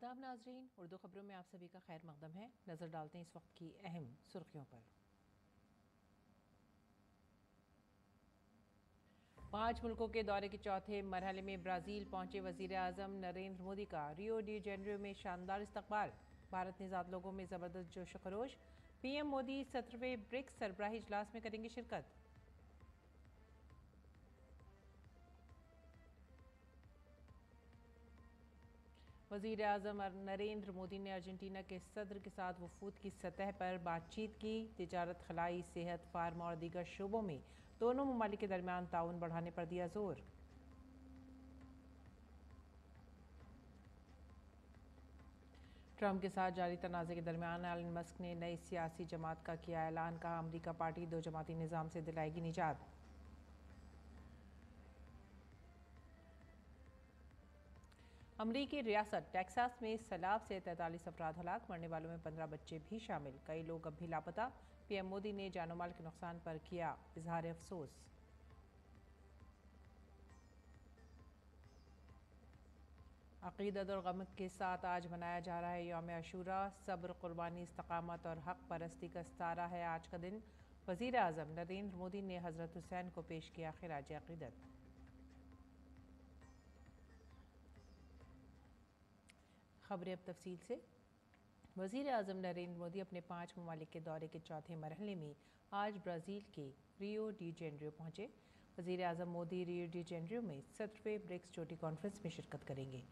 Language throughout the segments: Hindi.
आदाब नाजरीन, उर्दू खबरों में आप सभी का खैर मकदम है। नज़र डालते हैं इस वक्त की अहम सुर्खियों पर। 5 मुल्कों के दौरे के चौथे मरहले में ब्राज़ील पहुंचे वज़ीर आज़म नरेंद्र मोदी का रियो डी जेनेरियो में शानदार इस्तकबाल। भारत निज़ाद लोगों में ज़बरदस्त जोश खरोश। पीएम मोदी 17वें ब्रिक्स सरबराही इजलास में करेंगे शिरकत। वज़ीर आज़म नरेंद्र मोदी ने अर्जेंटीना के सदर के साथ वफूद की सतह पर बातचीत की। तिजारत, खलाई, सेहत, फार्मा और दीगर शोबों में दोनों ममालिक के दरमियान ताउन बढ़ाने पर दिया जोर। ट्रंप के साथ जारी तनाज़े के दरमियान एलन मस्क ने नई सियासी जमात का किया ऐलान। कहा, अमरीका पार्टी दो जमाती निज़ाम से दिलाएगी निजात। अमरीकी रियासत टेक्सास में सैलाब से 43 अफराद हलाक, मरने वालों में 15 बच्चे भी शामिल। कई लोग अब भी लापता। पीएम मोदी ने जानो माल के नुकसान पर किया इजहार अफसोस। अक़ीदत और गम के साथ आज मनाया जा रहा है यौम अशूरा। सब्र, कुर्बानी, इस्तकामत और हक परस्ती का इस्तारा है आज का दिन। वज़ीर आज़म नरेंद्र मोदी ने हज़रत हुसैन को पेश किया खिराज अक़ीदत। खबरें अब तफसील से। वज़ीर आज़म नरेंद्र मोदी अपने 5 ममालिक के दौरे के चौथे मरहले में आज ब्राज़ील के रियो डी जेनेरियो पहुँचे। वज़ीर आज़म मोदी रियो डी जेनेरियो में 17वें ब्रिक्स चोटी कॉन्फ्रेंस में शिरकत करेंगे।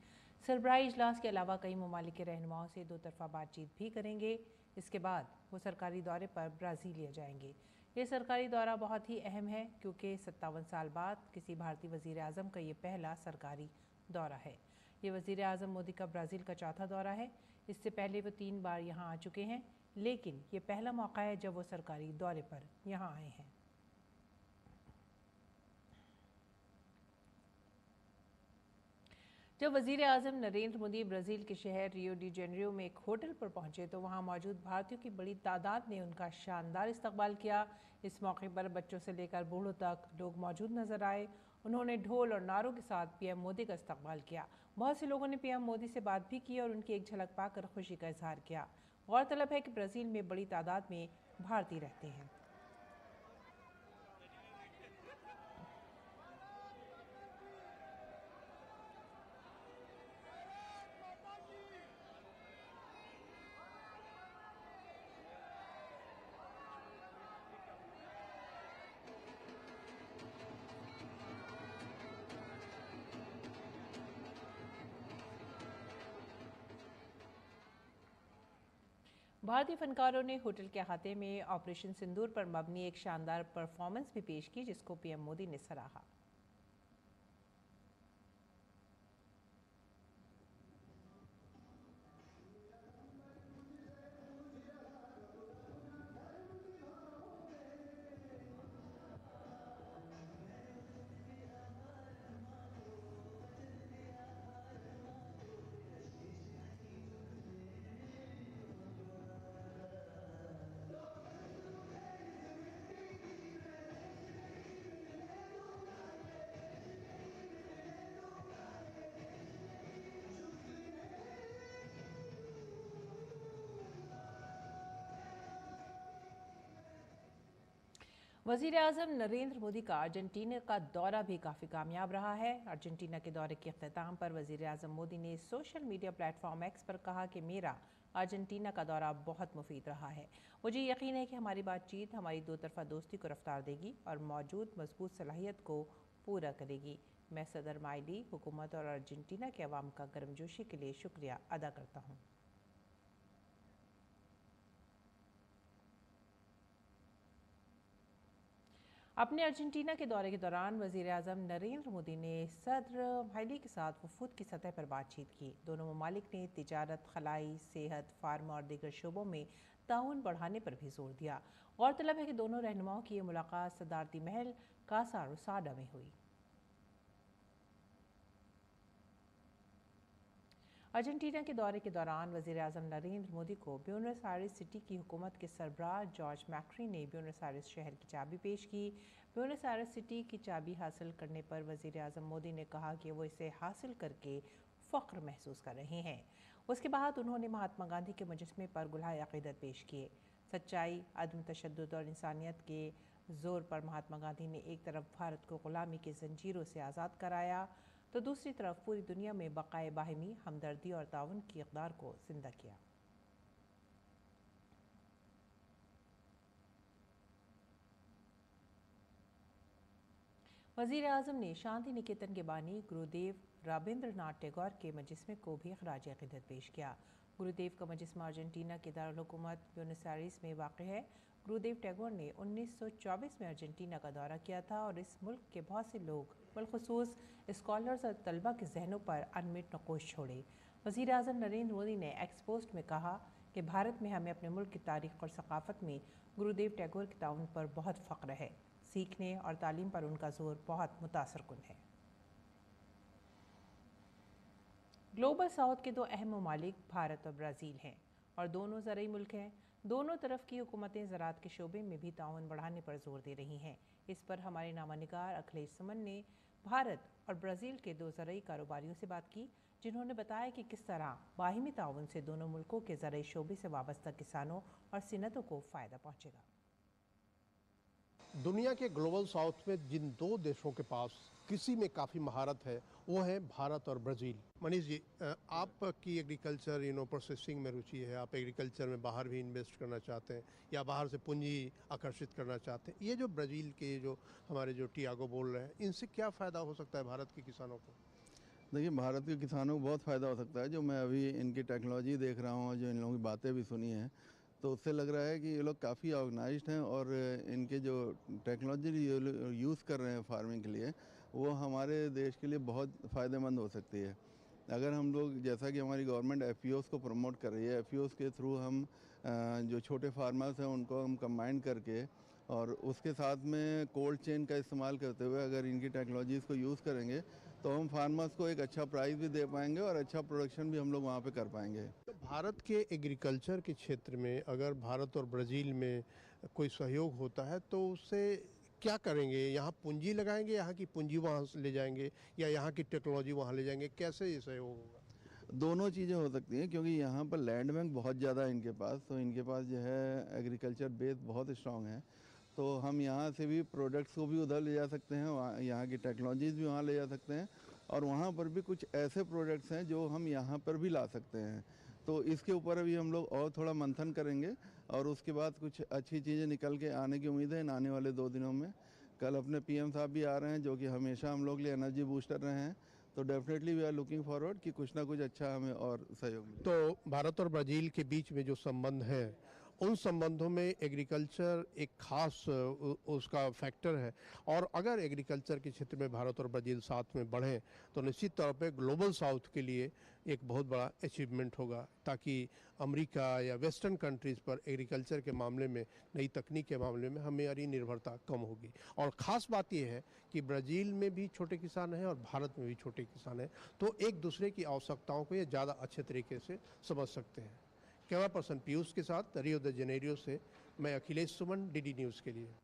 सरबराही इजलास के अलावा कई ममालिक के रहनुमाओं से दो तरफ़ा बातचीत भी करेंगे। इसके बाद वो सरकारी दौरे पर ब्राज़ीलिया जाएंगे। ये सरकारी दौरा बहुत ही अहम है क्योंकि 57 साल बाद किसी भारतीय वज़ीर आज़म का ये पहला सरकारी दौरा है। ये वज़ीर आज़म मोदी का ब्राज़ील का चौथा दौरा है। इससे पहले वो 3 बार यहाँ आ चुके हैं, लेकिन ये पहला मौका है जब वो सरकारी दौरे पर यहाँ आए हैं। जब वज़ीर आज़म नरेंद्र मोदी ब्राज़ील के शहर रियो डी जेनेरियो में एक होटल पर पहुंचे तो वहां मौजूद भारतीयों की बड़ी तादाद ने उनका शानदार इस्तकबाल किया। इस मौके पर बच्चों से लेकर बूढ़ों तक लोग मौजूद नजर आए। उन्होंने ढोल और नारों के साथ पीएम मोदी का इस्तकबाल किया। बहुत से लोगों ने पीएम मोदी से बात भी की और उनकी एक झलक पाकर खुशी का इजहार किया। गौरतलब है कि ब्राज़ील में बड़ी तादाद में भारतीय रहते हैं। भारतीय फनकारों ने होटल के अहाते में ऑपरेशन सिंदूर पर मबनी एक शानदार परफॉर्मेंस भी पेश की, जिसको पीएम मोदी ने सराहा। वज़ीर आज़म नरेंद्र मोदी का अर्जेंटीना का दौरा भी काफ़ी कामयाब रहा है। अर्जेंटीना के दौरे के अख्ताम पर वज़ीर आज़म मोदी ने सोशल मीडिया प्लेटफॉर्म एक्स पर कहा कि मेरा अर्जेंटीना का दौरा बहुत मुफीद रहा है। मुझे यकीन है कि हमारी बातचीत हमारी दो तरफ़ा दोस्ती को रफ्तार देगी और मौजूद मजबूत सलाहियत को पूरा करेगी। मैं सदर माइली, हुकूमत और अर्जेंटीना के अवाम का गर्मजोशी के लिए शुक्रिया अदा करता हूँ। अपने अर्जेंटीना के दौरे के दौरान वज़ीर आज़म नरेंद्र मोदी ने सदर माइली के साथ वफूद की सतह पर बातचीत की। दोनों ममालिक ने तिजारत, खलाई, सेहत, फार्मा और दीगर शोबों में ताउन बढ़ाने पर भी जोर दिया। गौरतलब है कि दोनों रहनुमाओं की ये मुलाकात सदारती महल कासा रोसाडा में हुई। अर्जेंटीना के दौरे के दौरान वज़ीर आज़म नरेंद्र मोदी को ब्यूनस आयर्स सिटी की हुकूमत के सरबराह जॉर्ज मैक्री ने ब्यूनस आयर्स शहर की चाबी पेश की। ब्यूनस आयर्स सिटी की चाबी हासिल करने पर वज़ीर आज़म मोदी ने कहा कि वो इसे हासिल करके फ़ख्र महसूस कर रहे हैं। उसके बाद उन्होंने महात्मा गांधी के मुजस्मे पर गुलाह अक़ीदत पेश किए। सच्चाई, अदम तशद्दुद और इंसानियत के ज़ोर पर महात्मा गांधी ने एक तरफ भारत को ग़ुलामी की ज़ंजीरों से आज़ाद कराया तो दूसरी तरफ पूरी दुनिया में बक़ाए बाहिमी, हमदर्दी और ताउन की इक़दार को ज़िंदा किया। वज़ीर आज़म ने शांति निकेतन के बानी गुरुदेव रवींद्रनाथ टैगोर के मुजस्मे को भी ख़राज अक़ीदत पेश किया। गुरुदेव का मुजस्मा अर्जेंटीना के दारुल हुकूमत ब्यूनस आयर्स में वाक़ है। गुरुदेव टैगोर ने 1924 में अर्जेंटीना का दौरा किया था और इस मुल्क के बहुत से लोग बिलख़ुसूस स्कॉलर्स और तलबा के जहनों पर अनमिट नक़ूश छोड़े। वज़ीर आज़म नरेंद्र मोदी ने एक्स पोस्ट में कहा कि भारत में हमें अपने मुल्क की तारीख़ और सक़ाफ़त में गुरुदेव टैगोर के ताउन पर बहुत फ़ख्र है। सीखने और तालीम पर उनका जोर बहुत मुतासरकुन है। ग्लोबल साउथ के दो अहम ममालिक भारत और ब्राज़ील हैं और दोनों ज़रई मुल्क हैं। दोनों तरफ की हुकूमतें ज़राअत के शोबे में भी ताउन बढ़ाने पर जोर दे रही हैं। इस पर हमारे नामानिगार अखिलेश सुमन ने भारत और ब्राज़ील के दो ज़रई कारोबारियों से बात की, जिन्होंने बताया कि किस तरह बाहिमी ताउन से दोनों मुल्कों के ज़रई शोबे से वाबस्ता किसानों और सिनतों को फ़ायदा पहुँचेगा। दुनिया के ग्लोबल साउथ में जिन दो देशों के पास कृषि में काफ़ी महारत है वो है भारत और ब्राज़ील। मनीष जी, आपकी एग्रीकल्चर प्रोसेसिंग में रुचि है, आप एग्रीकल्चर में बाहर भी इन्वेस्ट करना चाहते हैं या बाहर से पूंजी आकर्षित करना चाहते हैं। ये जो ब्राज़ील के जो हमारे जो टियागो बोल रहे हैं, इनसे क्या फ़ायदा हो सकता है भारत के किसानों को? देखिए, भारत के किसानों को बहुत फ़ायदा हो सकता है। जो मैं अभी इनकी टेक्नोलॉजी देख रहा हूँ, जो इन लोगों की बातें भी सुनी हैं, तो उससे लग रहा है कि ये लोग काफ़ी ऑर्गेनाइज्ड हैं और इनके जो टेक्नोलॉजी यूज़ कर रहे हैं फार्मिंग के लिए, वो हमारे देश के लिए बहुत फ़ायदेमंद हो सकती है। अगर हम लोग, जैसा कि हमारी गवर्नमेंट एफपीओज़ को प्रमोट कर रही है, एफपीओज़ के थ्रू हम जो छोटे फार्मर्स हैं उनको हम कंबाइन करके और उसके साथ में कोल्ड चेन का इस्तेमाल करते हुए अगर इनकी टेक्नोलॉजीज़ को यूज़ करेंगे तो हम फार्मर्स को एक अच्छा प्राइस भी दे पाएंगे और अच्छा प्रोडक्शन भी हम लोग वहाँ पे कर पाएंगे। तो भारत के एग्रीकल्चर के क्षेत्र में अगर भारत और ब्राज़ील में कोई सहयोग होता है तो उससे क्या करेंगे? यहाँ पूंजी लगाएंगे, यहाँ की पूंजी वहाँ से ले जाएंगे या यहाँ की टेक्नोलॉजी वहाँ ले जाएंगे? कैसे ये सहयोग होगा? दोनों चीज़ें हो सकती हैं क्योंकि यहाँ पर लैंड बैंक बहुत ज़्यादा है इनके पास, तो इनके पास जो है एग्रीकल्चर बेस बहुत स्ट्रॉन्ग है। तो हम यहाँ से भी प्रोडक्ट्स को भी उधर ले जा सकते हैं, वहाँ यहाँ की टेक्नोलॉजीज़ भी वहाँ ले जा सकते हैं और वहाँ पर भी कुछ ऐसे प्रोडक्ट्स हैं जो हम यहाँ पर भी ला सकते हैं। तो इसके ऊपर अभी हम लोग और थोड़ा मंथन करेंगे और उसके बाद कुछ अच्छी चीज़ें निकल के आने की उम्मीद है इन आने वाले 2 दिनों में। कल अपने पीएम साहब भी आ रहे हैं जो कि हमेशा हम लोग के लिए एनर्जी बूस्टर रहे हैं, तो definitely we are looking forward कि कुछ ना कुछ अच्छा हमें और सहयोग मिले। तो भारत और ब्राज़ील के बीच में जो संबंध है, उन संबंधों में एग्रीकल्चर एक खास उसका फैक्टर है और अगर एग्रीकल्चर के क्षेत्र में भारत और ब्राज़ील साथ में बढ़ें तो निश्चित तौर पे ग्लोबल साउथ के लिए एक बहुत बड़ा अचीवमेंट होगा, ताकि अमेरिका या वेस्टर्न कंट्रीज़ पर एग्रीकल्चर के मामले में, नई तकनीक के मामले में हमारी निर्भरता कम होगी। और ख़ास बात यह है कि ब्राज़ील में भी छोटे किसान हैं और भारत में भी छोटे किसान हैं, तो एक दूसरे की आवश्यकताओं को ये ज़्यादा अच्छे तरीके से समझ सकते हैं। कैमरा पर्सन पीयूष के साथ रियो द जेनेरियो से मैं अखिलेश सुमन, डीडी न्यूज़ के लिए।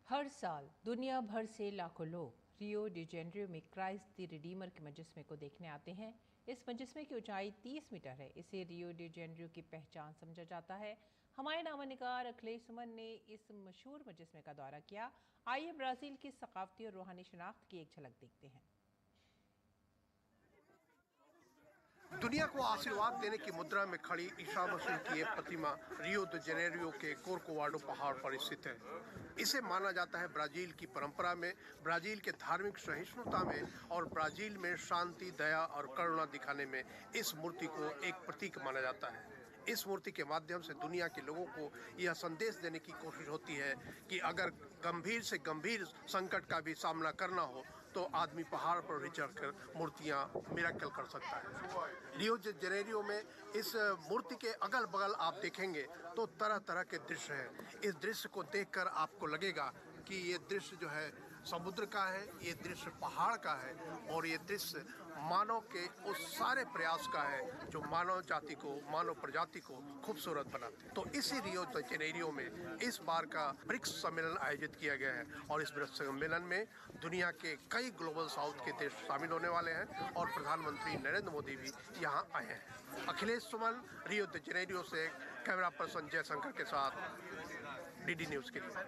हर साल दुनिया भर से लाखों लोग रियो डी जेनेरियो में क्राइस्ट द रिडीमर के मुजस्मे को देखने आते हैं। इस मुजस्मे की ऊंचाई 30 मीटर है। इसे रियो डी जेनेरियो की पहचान समझा जाता है। हमारे नामानिगार अखिलेश सुमन ने इस मशहूर मुजस्मे का दौरा किया। आइए ब्राज़ील की सकाफती और रूहानी शनाख्त की एक झलक देखते हैं। दुनिया को आशीर्वाद देने की मुद्रा में खड़ी ईसा मसीह की ये प्रतिमा रियो द जेनेरियो के कोर्कोवाडो पहाड़ पर स्थित है। इसे माना जाता है ब्राज़ील की परंपरा में, ब्राज़ील के धार्मिक सहिष्णुता में और ब्राज़ील में शांति, दया और करुणा दिखाने में इस मूर्ति को एक प्रतीक माना जाता है। इस मूर्ति के माध्यम से दुनिया के लोगों को यह संदेश देने की कोशिश होती है कि अगर गंभीर से गंभीर संकट का भी सामना करना हो तो आदमी पहाड़ पर भी चढ़कर मूर्तियां मिरेकल कर सकता है। रियो द जेनेरियो में इस मूर्ति के अगल बगल आप देखेंगे तो तरह तरह के दृश्य हैं। इस दृश्य को देखकर आपको लगेगा कि ये दृश्य जो है समुद्र का है, ये दृश्य पहाड़ का है और ये दृश्य मानव के उस सारे प्रयास का है जो मानव जाति को, मानव प्रजाति को खूबसूरत बनाते हैं। तो इसी रियो द जेनेरियो में इस बार का ब्रिक्स सम्मेलन आयोजित किया गया है और इस ब्रिक्स सम्मेलन में दुनिया के कई ग्लोबल साउथ के देश शामिल होने वाले हैं और प्रधानमंत्री नरेंद्र मोदी भी यहाँ आए हैं। अखिलेश सुमन, रियो द जेनेरियो से कैमरा पर्सन जयशंकर के साथ डीडी न्यूज के लिए।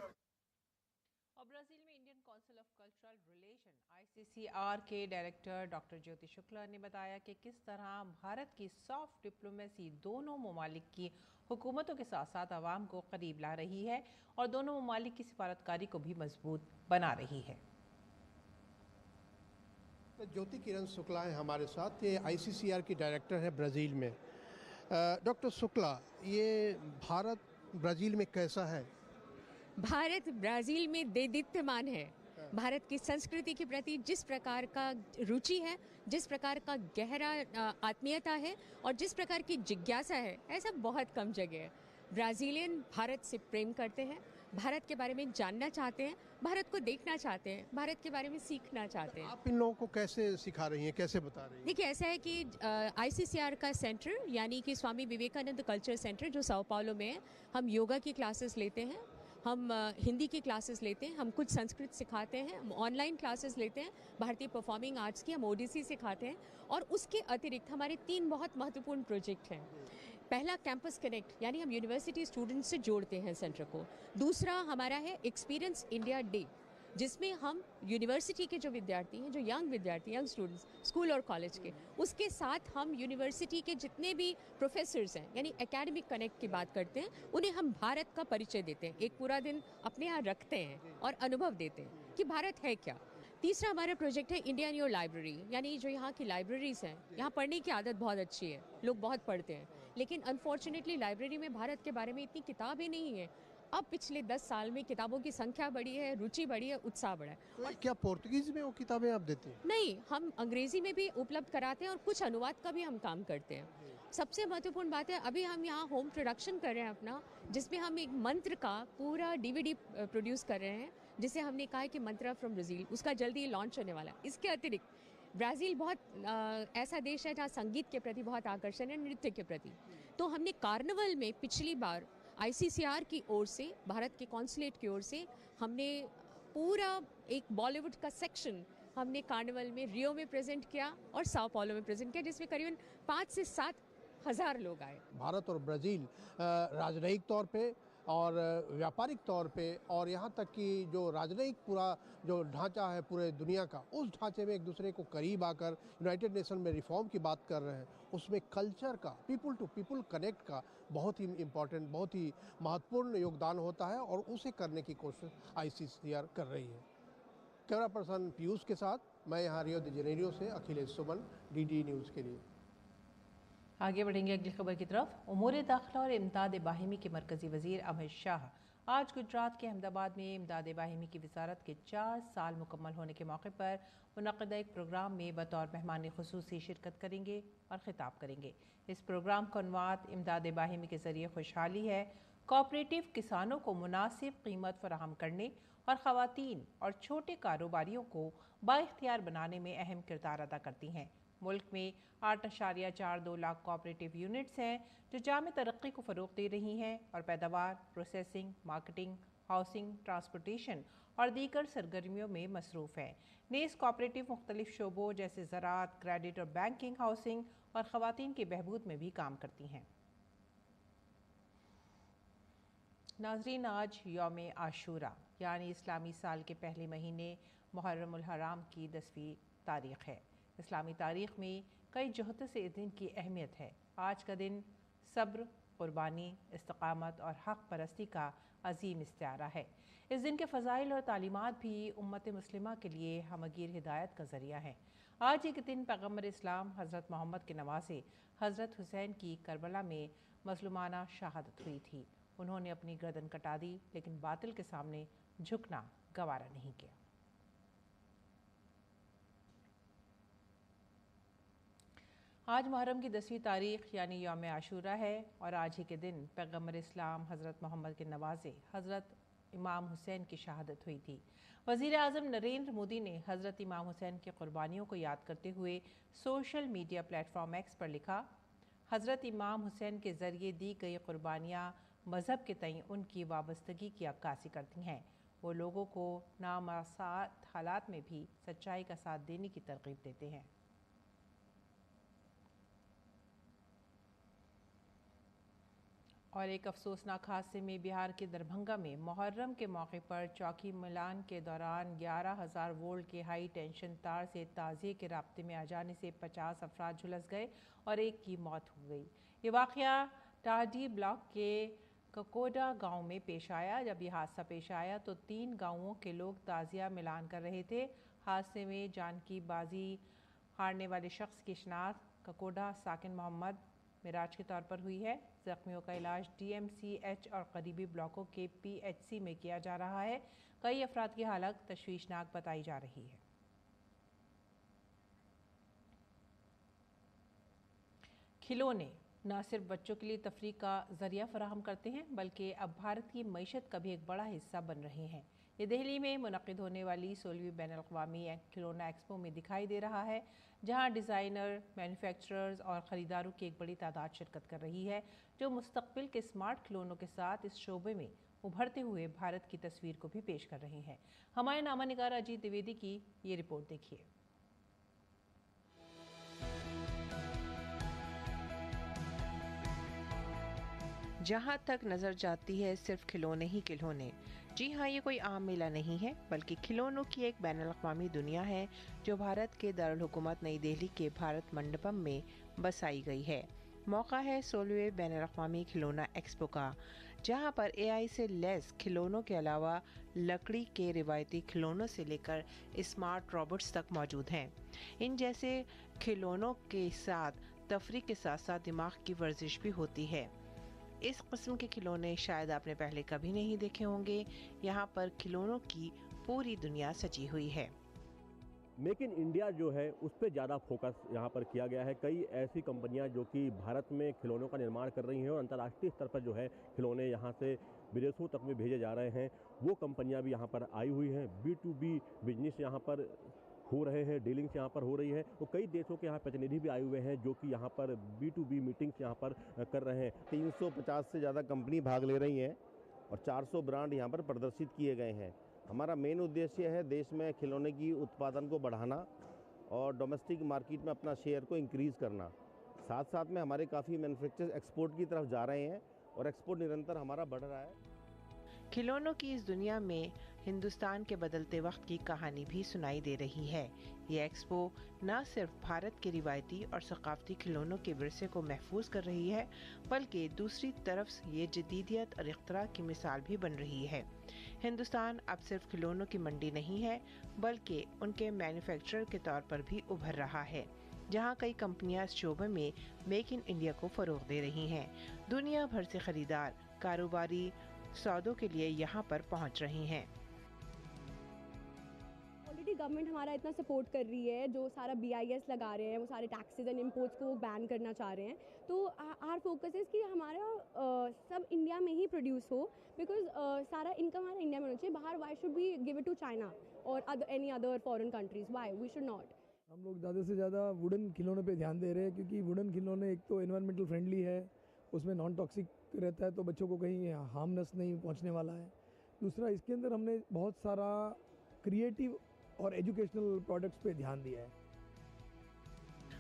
और ब्राजील में Indian council of cultural relation ICCR के डायरेक्टर डॉक्टर ज्योति शुक्ला ने बताया कि किस तरह भारत की सॉफ्ट डिप्लोमेसी दोनों ममालिक की हुकूमतों के साथ साथ आवाम को करीब ला रही है और दोनों ममालिक की सिफारतकारी को भी मजबूत बना रही है। ज्योति किरण शुक्ला है हमारे साथ, ये ICCR की डायरेक्टर है ब्राज़ील में। डॉक्टर शुक्ला, ये भारत ब्राज़ील में कैसा है? भारत ब्राज़ील में देदीप्यमान है। भारत की संस्कृति के प्रति जिस प्रकार का रुचि है, जिस प्रकार का गहरा आत्मीयता है और जिस प्रकार की जिज्ञासा है, ऐसा बहुत कम जगह है। ब्राज़ीलियन भारत से प्रेम करते हैं, भारत के बारे में जानना चाहते हैं, भारत को देखना चाहते हैं, भारत के बारे में सीखना चाहते हैं। आप इन लोगों को कैसे सिखा रही हैं, कैसे बता रही हैं? देखिए, ऐसा है कि ICCR का सेंटर यानी कि स्वामी विवेकानंद कल्चर सेंटर जो साओ पाउलो में है, हम योगा की क्लासेस लेते हैं, हम हिंदी की क्लासेस लेते हैं, हम कुछ संस्कृत सिखाते हैं, हम ऑनलाइन क्लासेस लेते हैं, भारतीय परफॉर्मिंग आर्ट्स की हम ओडिसी सिखाते हैं और उसके अतिरिक्त हमारे 3 बहुत महत्वपूर्ण प्रोजेक्ट हैं। पहला कैंपस कनेक्ट यानी हम यूनिवर्सिटी स्टूडेंट्स से जोड़ते हैं सेंटर को। दूसरा हमारा है एक्सपीरियंस इंडिया डे, जिसमें हम यूनिवर्सिटी के जो विद्यार्थी हैं, जो यंग विद्यार्थी, यंग स्टूडेंट्स स्कूल और कॉलेज के, उसके साथ हम यूनिवर्सिटी के जितने भी प्रोफेसर्स हैं यानी एकेडमिक कनेक्ट की बात करते हैं, उन्हें हम भारत का परिचय देते हैं। एक पूरा दिन अपने यहाँ रखते हैं और अनुभव देते हैं कि भारत है क्या। तीसरा हमारा प्रोजेक्ट है इंडिया इन योर लाइब्रेरी, यानी जो यहाँ की लाइब्रेरीज़ हैं, यहाँ पढ़ने की आदत बहुत अच्छी है, लोग बहुत पढ़ते हैं, लेकिन अनफॉर्चुनेटली लाइब्रेरी में भारत के बारे में इतनी किताबें नहीं है। अब पिछले 10 साल में किताबों की संख्या बढ़ी है, रुचि बढ़ी है, उत्साह बढ़ा है। और क्या पोर्तुगीज में वो किताबें आप देते हैं? नहीं, हम अंग्रेजी में भी उपलब्ध कराते हैं और कुछ अनुवाद का भी हम काम करते हैं। सबसे महत्वपूर्ण बात है, अभी हम यहाँ होम प्रोडक्शन कर रहे हैं अपना, जिसमें हम एक मंत्र का पूरा DVD प्रोड्यूस कर रहे हैं, जिसे हमने कहा है कि मंत्रा फ्रॉम ब्राज़ील, उसका जल्दी लॉन्च होने वाला है। इसके अतिरिक्त ब्राज़ील बहुत ऐसा देश है जहाँ संगीत के प्रति बहुत आकर्षण है, नृत्य के प्रति। तो हमने कार्निवल में पिछली बार ICCR की ओर से, भारत के कॉन्सुलेट की ओर से, हमने पूरा एक बॉलीवुड का सेक्शन हमने कार्निवल में रियो में प्रेजेंट किया और साओ पाउलो में प्रेजेंट किया, जिसमें करीबन 5 से 7 हज़ार लोग आए। भारत और ब्राज़ील राजनयिक तौर पे और व्यापारिक तौर पे और यहाँ तक कि जो राजनयिक पूरा जो ढांचा है पूरे दुनिया का, उस ढांचे में एक दूसरे को करीब आकर यूनाइटेड नेशन में रिफॉर्म की बात कर रहे हैं। उसमें कल्चर का, पीपल टू पीपल कनेक्ट का बहुत ही इम्पोर्टेंट, बहुत ही महत्वपूर्ण योगदान होता है और उसे करने की कोशिश ICCR कर रही है। कैमरा पर्सन पीयूष के साथ मैं यहाँ रियो द जेनेरियो से अखिलेश सुमन, DD न्यूज़ के लिए। आगे बढ़ेंगे अगली खबर की तरफ। उमूर दाखिला और इमदाद बाहिमी के मरकजी वजीर अमित शाह आज गुजरात के अहमदाबाद में इमदाद बाहिमी की वजारत के 4 साल मुकम्मल होने के मौके पर मुनक़दा एक प्रोग्राम में बतौर मेहमान ख़ुसूसी शिरकत करेंगे और ख़िताब करेंगे। इस प्रोग्राम का उन्वान इमदाद बाहिमी के ज़रिए खुशहाली है। कोऑपरेटिव किसानों को मुनासिब कीमत फराहम करने और ख़वातीन और छोटे कारोबारियों को बाइख्तियार बनाने में अहम किरदार अदा करती हैं। मुल्क में 8.42 लाख कोऑपरेटिव यूनिट्स हैं जो जामे तरक्की को फ़रोग़ दे रही हैं और पैदावार, प्रोसेसिंग, मार्केटिंग, हाउसिंग, ट्रांसपोर्टेशन और दीगर सरगर्मियों में मसरूफ़ है। नेस कोऑपरेटिव मुख्तलिफ शोबों जैसे ज़राअत, क्रेडिट और बैंकिंग, हाउसिंग और ख़वातीन की बहबूद में भी काम करती हैं। नाज़रीन, आज यौम आशूरा यानी इस्लामी साल के पहले महीने मुहर्रम उल हराम की 10वीं तारीख़ है। इस्लामी तारीख़ में कई जहतों से इस दिन की अहमियत है। आज का दिन सब्र, क़ुरबानी, इस्तक़ामत और हक़ परस्ती का अजीम इस्तिआरा है। इस दिन के फ़ज़ाइल और तालीमात भी उम्मत मुस्लिमा के लिए हमगीर हिदायत का ज़रिया है। आज ही के दिन पैगम्बर इस्लाम हज़रत मोहम्मद के नवासे हज़रत हुसैन की करबला में मज़लूमाना शहादत हुई थी। उन्होंने अपनी गर्दन कटा दी, लेकिन बातिल के सामने झुकना गवारा नहीं किया। आज मुहर्रम की 10वीं तारीख़ यानी यौम आशूरा है और आज ही के दिन पैगम्बर इस्लाम हज़रत मोहम्मद के नवासे हज़रत इमाम हुसैन की शहादत हुई थी। वज़ीर आज़म नरेंद्र मोदी ने हज़रत इमाम हुसैन की क़ुरबानियों को याद करते हुए सोशल मीडिया प्लेटफॉर्म एक्स पर लिखा, हज़रत इमाम हुसैन के ज़रिए दी गई क़ुरबानियाँ मज़हब के तईं उनकी वाबस्तगी की अक्कासी करती हैं। वो लोगों को नामासात हालात में भी सच्चाई का साथ देने की तरग़ीब देते हैं। और एक अफसोसनाक हादसे में बिहार के दरभंगा में मुहर्रम के मौके पर चौकी मिलान के दौरान 11,000 वोल्ट के हाई टेंशन तार से ताज़िए के राब्ते में आ जाने से 50 अफराद झुलस गए और एक की मौत हो गई। ये वाक़या टाहडी ब्लॉक के ककोडा गांव में पेश आया। जब यह हादसा पेश आया तो 3 गांवों के लोग ताज़िया मिलान कर रहे थे। हादसे में जान की बाजी हारने वाले शख्स की शिनाख्त ककोडा साकिन मोहम्मद मिराज के तौर पर हुई है। जख्मियों का इलाज DMCH और करीबी ब्लॉकों के PHC में किया जा रहा है। कई अफराद की हालत तशवीशनाक बताई जा रही है। खिलौने न सिर्फ बच्चों के लिए तफरीह का जरिया फराहम करते हैं बल्कि अब भारत की मईशत का भी एक बड़ा हिस्सा बन रहे हैं। ये दिल्ली में मुनक़िद होने वाली 16वीं बैनुल-अक़वामी खिलौना एक्सपो में दिखाई दे रहा है, जहां डिज़ाइनर, मैन्युफैक्चरर्स और ख़रीदारों की एक बड़ी तादाद शिरकत कर रही है, जो मुस्तक़बिल के स्मार्ट खिलौनों के साथ इस शोबे में उभरते हुए भारत की तस्वीर को भी पेश कर रहे हैं। हमारे नामा निगार अजीत द्विवेदी की ये रिपोर्ट देखिए। जहां तक नजर जाती है सिर्फ खिलौने ही खिलौने। जी हाँ, ये कोई आम मेला नहीं है बल्कि खिलौनों की एक बैनुल-अक़वामी दुनिया है जो भारत के दारुल हुकूमत नई दिल्ली के भारत मंडपम में बसाई गई है। मौका है 16वें बैनुल-अक़वामी खिलौना एक्सपो का, जहां पर AI से लैस खिलौनों के अलावा लकड़ी के रिवायती खिलौनों से लेकर स्मार्ट रोबोट्स तक मौजूद हैं। इन जैसे खिलौनों के साथ तफरीह के साथ साथ दिमाग की वर्जिश भी होती है। इस किस्म के खिलौने शायद आपने पहले कभी नहीं देखे होंगे। यहाँ पर खिलौनों की पूरी दुनिया सजी हुई है। मेक इन इंडिया जो है उस पर ज़्यादा फोकस यहाँ पर किया गया है। कई ऐसी कंपनियाँ जो कि भारत में खिलौनों का निर्माण कर रही हैं और अंतर्राष्ट्रीय स्तर पर जो है खिलौने यहाँ से विदेशों तक में भेजे जा रहे हैं, वो कंपनियाँ भी यहाँ पर आई हुई हैं। B2B बिजनेस यहाँ पर हो रहे हैं, डीलिंग्स यहाँ पर हो रही है। तो कई देशों के यहाँ प्रतिनिधि भी आए हुए हैं जो कि यहाँ पर B2B मीटिंग्स यहाँ पर कर रहे हैं। 350 से ज़्यादा कंपनी भाग ले रही हैं और 400 ब्रांड यहाँ पर प्रदर्शित किए गए हैं। हमारा मेन उद्देश्य है देश में खिलौने की उत्पादन को बढ़ाना और डोमेस्टिक मार्केट में अपना शेयर को इंक्रीज़ करना। साथ साथ में हमारे काफ़ी मैन्युफैक्चरर्स एक्सपोर्ट की तरफ जा रहे हैं और एक्सपोर्ट निरंतर हमारा बढ़ रहा है। खिलौनों की इस दुनिया में हिंदुस्तान के बदलते वक्त की कहानी भी सुनाई दे रही है। ये एक्सपो न सिर्फ भारत के रिवायती और सकाफती खिलौनों के विरसे को महफूज कर रही है, बल्कि दूसरी तरफ ये जदीदियत और इख्तरा की मिसाल भी बन रही है। हिंदुस्तान अब सिर्फ खिलौनों की मंडी नहीं है, बल्कि उनके मैन्युफैक्चरर के तौर पर भी उभर रहा है, जहां कई कंपनियां इस शोबे में मेक इन इंडिया को फरोग दे रही हैं। दुनिया भर से खरीदार कारोबारी सौदों के लिए यहाँ पर पहुँच रही हैं। ऑलरेडी गवर्नमेंट हमारा इतना सपोर्ट कर रही है, जो सारा BIS लगा रहे हैं, वो सारे टैक्सेस एंड इम्पोर्ट्स को बैन करना चाह रहे हैं। तो आवर फोकस है कि हमारा सब इंडिया में ही प्रोड्यूस हो, बिकॉज सारा इनकम हमारा इंडिया में होना चाहिए। बाहर why should we give it to China और any other foreign countries, why we should not. हम लोग ज़्यादा से ज़्यादा वुडन खिलौने पे ध्यान दे रहे हैं, क्योंकि वुडन खिलौने एक तो एनवायरमेंटल फ्रेंडली है, उसमें नॉन टॉक्सिक रहता है, तो बच्चों को कहीं हार्मनेस नहीं पहुंचने वाला है। दूसरा, इसके अंदर हमने बहुत सारा क्रिएटिव और एजुकेशनल प्रोडक्ट्स पे ध्यान दिया है।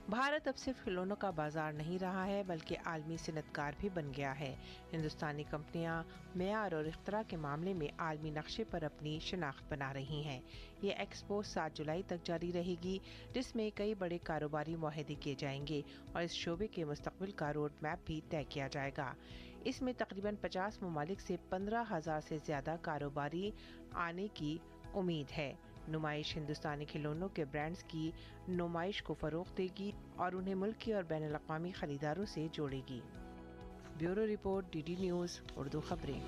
भारत अब सिर्फ खिलौनों का बाजार नहीं रहा है, बल्कि आलमी सनतकार भी बन गया है। हिंदुस्तानी कंपनियां मेयार और इख्तरा के मामले में आलमी नक्शे पर अपनी शनाख्त बना रही हैं। ये एक्सपो 7 जुलाई तक जारी रहेगी, जिसमें कई बड़े कारोबारी मुआहदे किए जाएंगे और इस शोबे के मुस्तकबिल का रोड मैप भी तय किया जाएगा। इसमें तकरीबन 50 ममालिक से 15,000 से ज़्यादा कारोबारी आने की उम्मीद है। नुमाइश हिंदुस्तानी खिलौनों के ब्रांड्स की नुमाइश को फ़रोग़ देगी और उन्हें मुल्की और बैनुल-अक़वामी ख़रीदारों से जोड़ेगी। Bureau report, DD news, Urdu खबरें।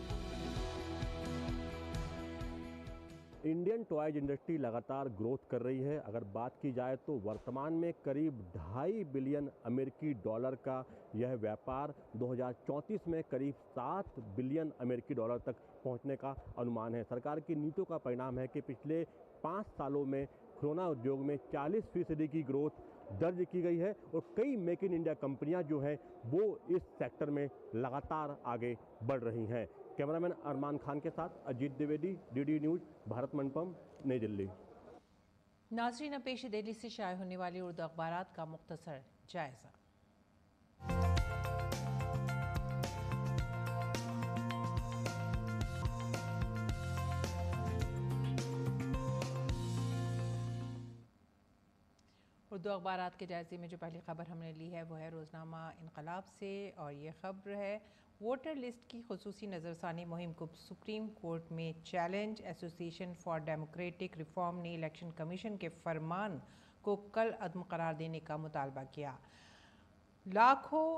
इंडियन टॉयज इंडस्ट्री लगातार ग्रोथ कर रही है। अगर बात की जाए तो वर्तमान में करीब 2.5 बिलियन अमेरिकी डॉलर का यह व्यापार 2034 में करीब 7 बिलियन अमेरिकी डॉलर तक पहुंचने का अनुमान है। सरकार की नीतियों का परिणाम है कि पिछले 5 सालों में खिलौना उद्योग में 40% की ग्रोथ दर्ज की गई है और कई मेक इन इंडिया कंपनियां जो हैं वो इस सेक्टर में लगातार आगे बढ़ रही हैं। कैमरामैन अरमान खान के साथ अजीत द्विवेदी, डीडी न्यूज, भारत मंडपम, नई दिल्ली। नाज़रीन, अब पेश दिल्ली से शाये होने वाली उर्दू अखबारात का मुख्तसर जायजा। उर्दू अखबारात के जायजे में जो पहली खबर हमने ली है वो है रोज़नामा इनकलाब से, और ये खबर है वोटर लिस्ट की खुसूसी नज़रसानी मुहिम को सुप्रीम कोर्ट में challenge. Association for democratic reform ने इलेक्शन कमीशन के फरमान को कल अदम करार देने का मुतालबा किया। लाखों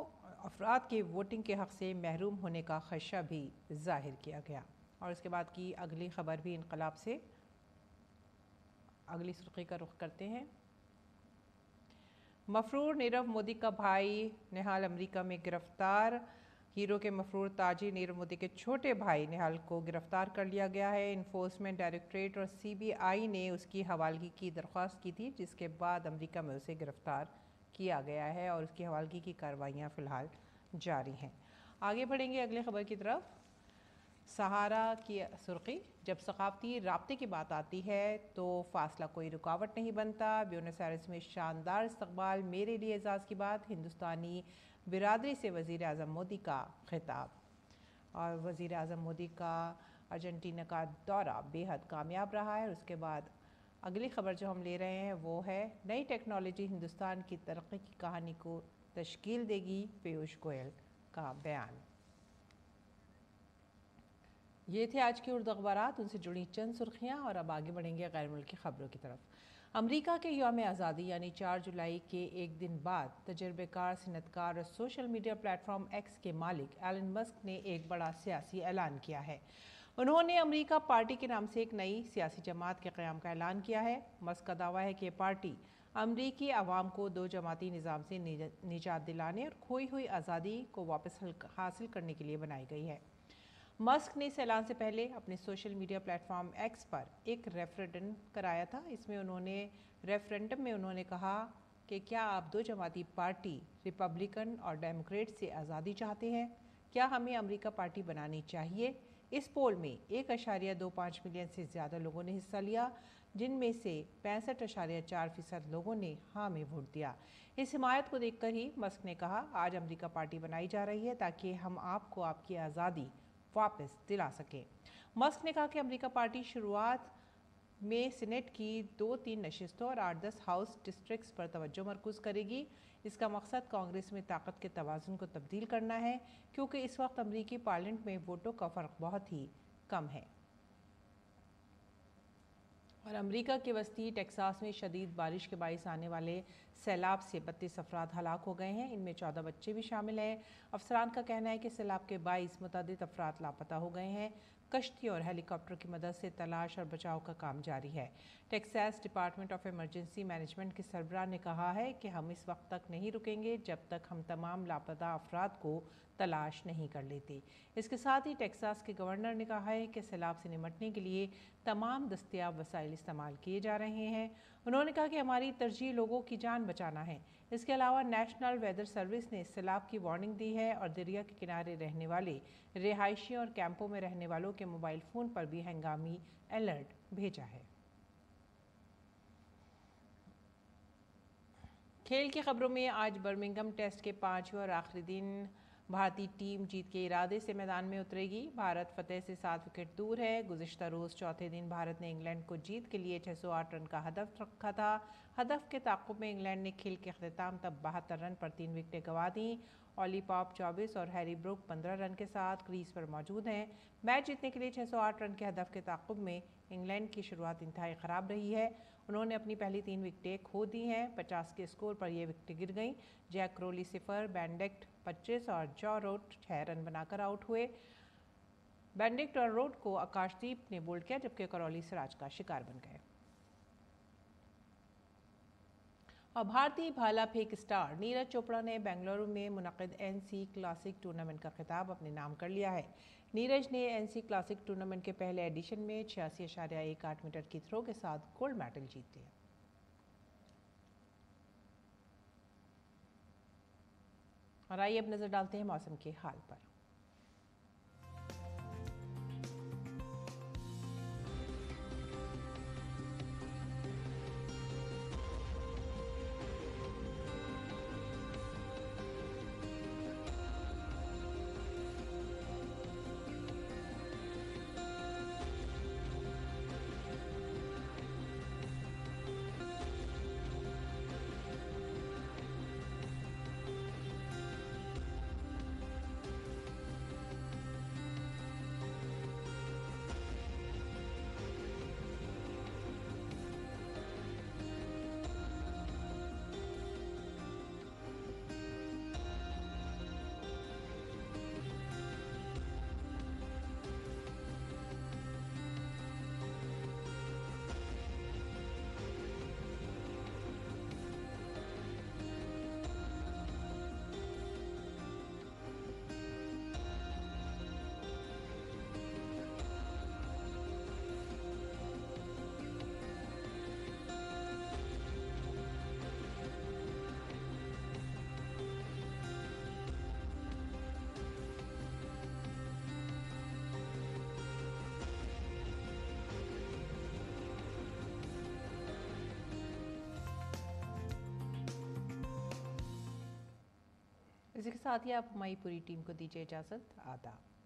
अफराद के वोटिंग के हक़ से महरूम होने का खदशा भी जाहिर किया गया। और इसके बाद की अगली खबर भी इनकलाब से, अगली सुर्खी का रुख करते हैं। मफरूर नीरव मोदी का भाई निहाल अमेरिका में गिरफ्तार। हीरो के मफरूर ताजिर नीरव मोदी के छोटे भाई निहाल को गिरफ्तार कर लिया गया है। इन्फोर्समेंट डायरेक्टरेट और सीबीआई ने उसकी हवालगी की दरख्वास्त की थी, जिसके बाद अमेरिका में उसे गिरफ्तार किया गया है और उसकी हवालगी की कार्रवाइयाँ फ़िलहाल जारी हैं। आगे बढ़ेंगे अगले खबर की तरफ। सहारा की सुर्खी, जब सकाफती राब्ते की बात आती है तो फासला कोई रुकावट नहीं बनता। ब्यूनस आयर्स में शानदार इस्तकबाल, मेरे लिए एजाज़ की बात। हिंदुस्तानी बिरादरी से वज़ीर आज़म मोदी का खिताब। और वज़ीर आज़म मोदी का अर्जेंटीना का दौरा बेहद कामयाब रहा है। उसके बाद अगली खबर जो हम ले रहे हैं वो है नई टेक्नोलॉजी हिंदुस्तान की तरक्की की कहानी को तश्कील देगी, पीयूष गोयल का बयान। ये थे आज की उर्दू अखबारात, उनसे जुड़ी चंद सुर्खियाँ। और अब आगे बढ़ेंगे गैर मुल्की खबरों की तरफ। अमेरिका के यौम आज़ादी यानी 4 जुलाई के एक दिन बाद तजर्बेकार, सनतकार और सोशल मीडिया प्लेटफॉर्म एक्स के मालिक एलन मस्क ने एक बड़ा सियासी ऐलान किया है। उन्होंने अमेरिका पार्टी के नाम से एक नई सियासी जमात के क़याम का ऐलान किया है। मस्क का दावा है कि ये पार्टी अमरीकी अवाम को 2 जमाती निज़ाम से निजात दिलाने और खोई हुई आज़ादी को वापस हासिल करने के लिए बनाई गई है। मस्क ने इस ऐलान से पहले अपने सोशल मीडिया प्लेटफॉर्म एक्स पर एक रेफरेंडम कराया था। इसमें रेफरेंडम में उन्होंने कहा कि क्या आप 2 जमाती पार्टी रिपब्लिकन और डेमोक्रेट से आज़ादी चाहते हैं? क्या हमें अमेरिका पार्टी बनानी चाहिए? इस पोल में 1.25 मिलियन से ज़्यादा लोगों ने हिस्सा लिया, जिनमें से 65.4% लोगों ने हाँ में वोट दिया। इस हिमायत को देखकर ही मस्क ने कहा, आज अमेरिका पार्टी बनाई जा रही है ताकि हम आपको आपकी आज़ादी वापस दिला सकें। मस्क ने कहा कि अमेरिका पार्टी शुरुआत में सीनेट की 2-3 नशिस्तों और 8-10 हाउस डिस्ट्रिक्ट्स पर तवज्जो मरकूज़ करेगी। इसका मकसद कांग्रेस में ताकत के तवाज़ुन को तब्दील करना है, क्योंकि इस वक्त अमेरिकी पार्लियामेंट में वोटों का फ़र्क बहुत ही कम है। और अमेरिका के वस्ती टेक्सास में शदीद बारिश के बाइस आने वाले सैलाब से 32 अफराद हलाक हो गए हैं। इनमें 14 बच्चे भी शामिल हैं। अफसरान का कहना है कि सैलाब के बाइस मुतअद्दिद अफराद लापता हो गए हैं। कश्ती और हेलीकॉप्टर की मदद से तलाश और बचाव का काम जारी है। Texas department of emergency management के सरबराह ने कहा है कि हम इस वक्त तक नहीं रुकेंगे जब तक हम तमाम लापता अफराद को तलाश नहीं कर लेते। इसके साथ ही टेक्सास के गवर्नर ने कहा है कि सैलाब से निपटने के लिए तमाम दस्तयाब वसाइल इस्तेमाल किए जा रहे हैं। उन्होंने कहा कि हमारी तरजीह लोगों की जान बचाना है। इसके अलावा नेशनल वेदर सर्विस ने सैलाब की वार्निंग दी है और दरिया के किनारे रहने वाले रिहायशियों और कैंपों में रहने वालों के मोबाइल फ़ोन पर भी हंगामी अलर्ट भेजा है। खेल की खबरों में आज बर्मिंघम टेस्ट के 5वें और आखिरी दिन भारतीय टीम जीत के इरादे से मैदान में उतरेगी। भारत फतेह से 7 विकेट दूर है। गुज़िश्ता रोज़ चौथे दिन भारत ने इंग्लैंड को जीत के लिए 608 रन का हदफ रखा था। हदफ के ताक़ुब में इंग्लैंड ने खेल के अख्ताम तक 72 रन पर 3 विकेटें गंवा दी। ऑली पॉप 24 और हैरी ब्रूक 15 रन के साथ क्रीज पर मौजूद हैं। मैच जीतने के लिए 608 रन के हदफ के ताक़ुब में इंग्लैंड की शुरुआत इंतहाई ख़राब रही है। उन्होंने अपनी पहली 3 विकेटें खो दी हैं। 50 के स्कोर पर ये विकेटें गिर गईं। जैक क्रोली 0, बैंडेक्ट 25 और जॉ रूट 6 रन बनाकर आउट हुए। बेनेडिक्ट और रोड को आकाशदीप ने बोल्ड किया, जबकि करौली सिराज का शिकार बन गए। और भारतीय भाला फेंक स्टार नीरज चोपड़ा ने बेंगलुरु में मुनक़िद एनसी क्लासिक टूर्नामेंट का खिताब अपने नाम कर लिया है। नीरज ने एनसी क्लासिक टूर्नामेंट के पहले एडिशन में 86.18 मीटर की थ्रो के साथ गोल्ड मेडल जीत लिया। और आइए अब नजर डालते हैं मौसम के हाल पर। इसी के साथ ही आप हमारी पूरी टीम को दीजिए इजाज़त। आदाब।